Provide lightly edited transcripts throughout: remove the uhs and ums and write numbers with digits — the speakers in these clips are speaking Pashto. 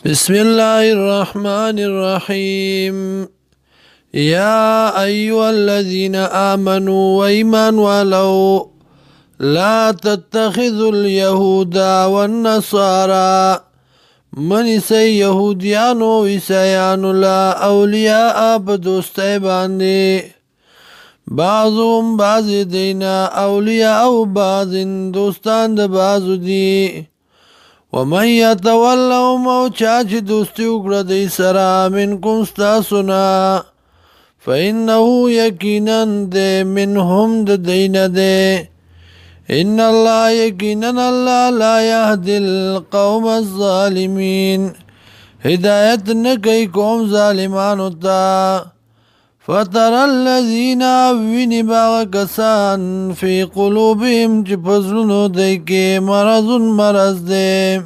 بسم الله الرحمن الرحيم. يا أيها الذين آمنوا وإيمان ولو لا تتخذوا اليهود والنصارى من سي يهوديانو وإسيانو لا أولياء بدوستي باندي بعضهم بعض دینا اولیاء او بعض دوستان د بعضو دی ومن یتولهم او چاچ دوستی اکڑا دی سرا منکم ستاسونا فإنه یقینا دے منهم د دین دے ان اللہ یقینا اللہ لا یهدی القوم الظالمین ہدایت نکی قوم ظالمانو تا فترى الذين ونباغ كسان في قلوبهم جفزلنو ديكي مرض دي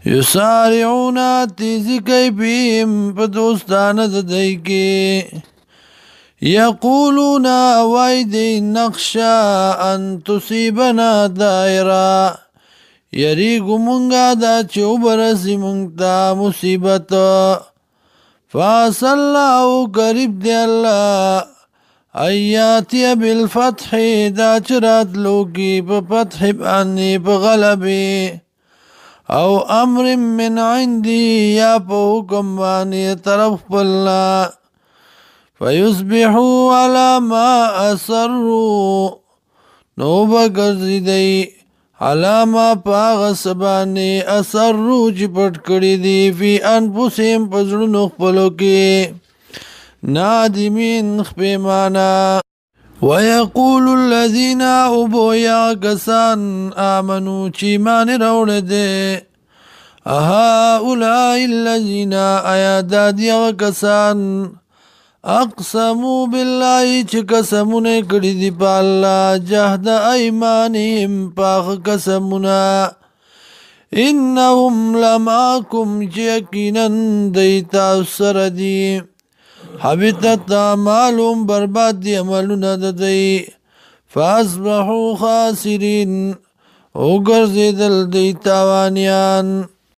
يسارعون تيزي كي بهم بدوستان ديكي يقولون ويدي نخشى أن تصيبنا دائرة يريق منغا دا چوبرسي منغتا مصيبتا فعسى الله قريب دي الله آياتي بالفتح دا چرات لوكي بفتح باني بغلبي او امر من عندي يا بحكم باني طرف بالله فيصبحوا على ما أسروا نوبا گرزي دي علامہ پاغ سبانی اثر روچ پٹ کری دی فی انفسهم پزرنو خپلو کی نادمین خپیمانا ویقول الذین ابو یا کسان آمنو چیمان روڑ دے اهؤلاء الذین آیاداد یا کسان اقسموا بالله چه قسمونه کړي دي په الله جهد ايمانهم پاخ قسمونه انهم لماكم یقینا دیتا سره دي حبطت اعمالهم برباد دي عملونه د دی فاصبحوا خاسرين او ګرځیدل دی تاوانیان